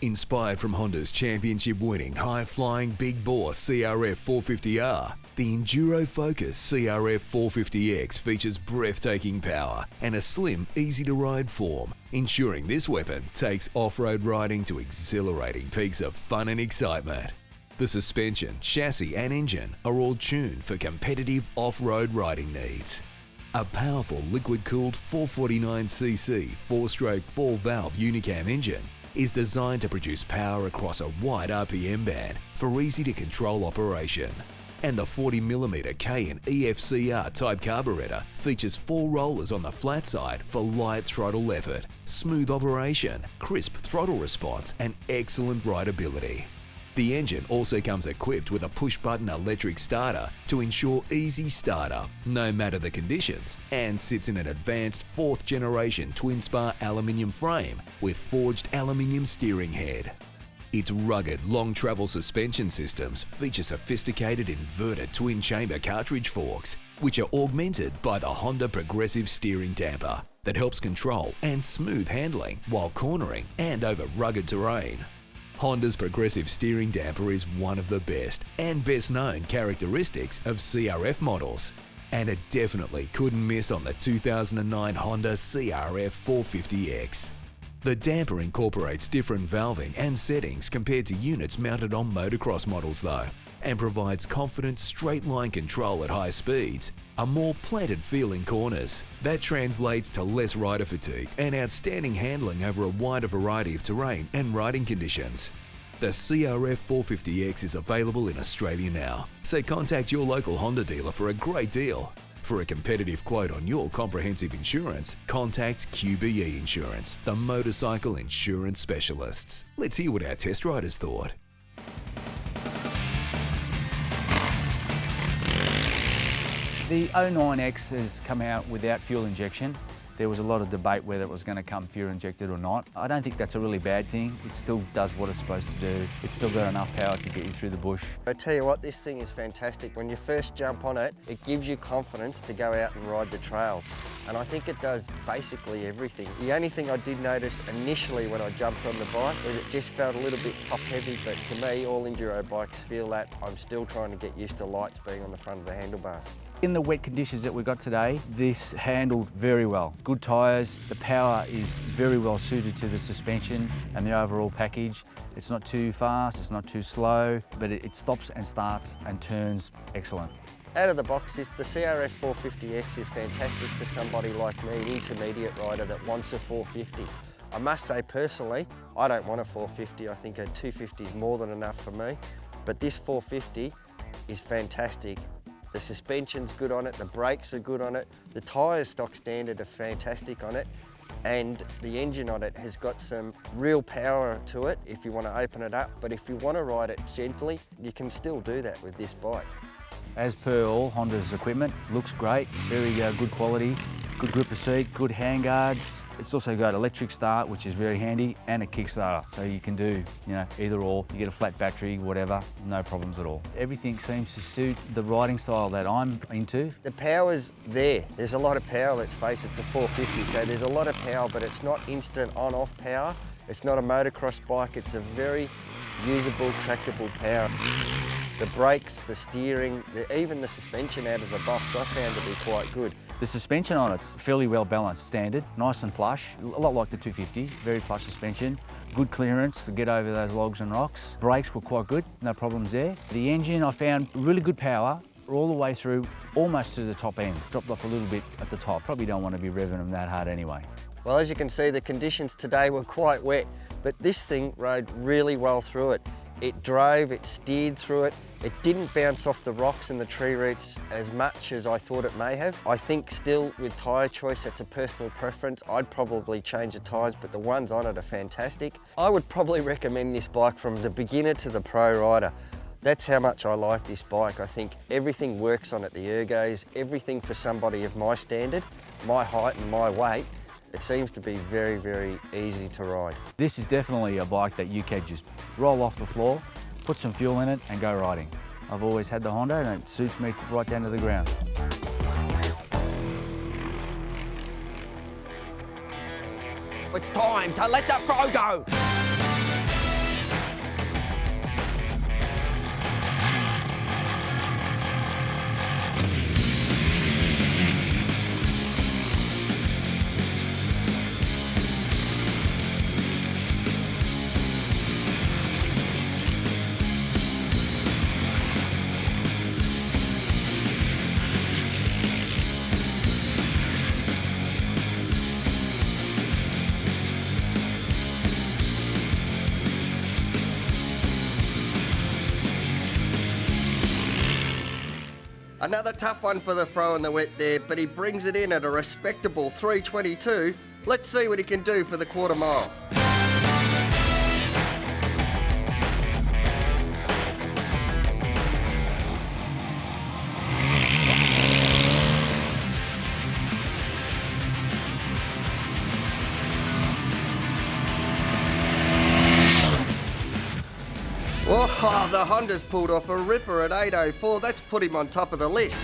Inspired from Honda's championship-winning, high-flying big bore CRF450R, the enduro-focused CRF450X features breathtaking power and a slim, easy-to-ride form, ensuring this weapon takes off-road riding to exhilarating peaks of fun and excitement. The suspension, chassis and engine are all tuned for competitive off-road riding needs. A powerful liquid-cooled 449cc 4-stroke 4-valve Unicam engine is designed to produce power across a wide RPM band for easy-to-control operation. And the 40mm K and EFCR type carburetor features 4 rollers on the flat side for light throttle effort, smooth operation, crisp throttle response and excellent rideability. The engine also comes equipped with a push-button electric starter to ensure easy startup, no matter the conditions, and sits in an advanced 4th-generation twin-spar aluminium frame with forged aluminium steering head. Its rugged, long-travel suspension systems feature sophisticated inverted twin-chamber cartridge forks, which are augmented by the Honda Progressive Steering Damper that helps control and smooth handling while cornering and over rugged terrain. Honda's Progressive Steering Damper is one of the best and best-known characteristics of CRF models, and it definitely couldn't miss on the 2009 Honda CRF450X. The damper incorporates different valving and settings compared to units mounted on motocross models though, and provides confident straight-line control at high speeds, a more planted feel in corners. That translates to less rider fatigue and outstanding handling over a wider variety of terrain and riding conditions. The CRF450X is available in Australia now, so contact your local Honda dealer for a great deal. For a competitive quote on your comprehensive insurance, contact QBE Insurance, the motorcycle insurance specialists. Let's hear what our test riders thought. The 09X has come out without fuel injection. There was a lot of debate whether it was going to come fuel injected or not. I don't think that's a really bad thing. It still does what it's supposed to do. It's still got enough power to get you through the bush. I tell you what, this thing is fantastic. When you first jump on it, it gives you confidence to go out and ride the trails. And I think it does basically everything. The only thing I did notice initially when I jumped on the bike was it just felt a little bit top heavy, but to me, all enduro bikes feel that. I'm still trying to get used to lights being on the front of the handlebars. In the wet conditions that we got today, this handled very well. Good tyres, the power is very well suited to the suspension and the overall package. It's not too fast, it's not too slow, but it stops and starts and turns excellent. Out of the box, the CRF450X is fantastic for somebody like me, an intermediate rider that wants a 450. I must say personally, I don't want a 450. I think a 250 is more than enough for me, but this 450 is fantastic. The suspension's good on it, the brakes are good on it, the tyres stock standard are fantastic on it, and the engine on it has got some real power to it if you want to open it up, but if you want to ride it gently, you can still do that with this bike. As per all Honda's equipment, looks great, very good quality, good grip of seat, good handguards. It's also got electric start, which is very handy, and a Kickstarter. So you can do, either or. You get a flat battery, whatever, no problems at all. Everything seems to suit the riding style that I'm into. The power's there. There's a lot of power, let's face it, it's a 450, so there's a lot of power, but it's not instant on-off power. It's not a motocross bike, it's a very usable, tractable power. The brakes, the steering, even the suspension out of the box, I found to be quite good. The suspension on it's fairly well balanced, standard, nice and plush, a lot like the 250, very plush suspension, good clearance to get over those logs and rocks. Brakes were quite good, no problems there. The engine I found really good power all the way through, almost to the top end. Dropped off a little bit at the top, probably don't want to be revving them that hard anyway. Well, as you can see, the conditions today were quite wet, but this thing rode really well through it. It drove, it steered through it. It didn't bounce off the rocks and the tree roots as much as I thought it may have. I think still with tyre choice, that's a personal preference. I'd probably change the tyres, but the ones on it are fantastic. I would probably recommend this bike from the beginner to the pro rider. That's how much I like this bike. I think everything works on it, the ergos, everything for somebody of my standard, my height and my weight. It seems to be very, very easy to ride. This is definitely a bike that you can just roll off the floor, put some fuel in it and go riding. I've always had the Honda and it suits me right down to the ground. It's time to let the pro go! Another tough one for the throw in the wet there, but he brings it in at a respectable 3:22. Let's see what he can do for the quarter mile. Oh, the Honda's pulled off a ripper at 8:04. That's put him on top of the list.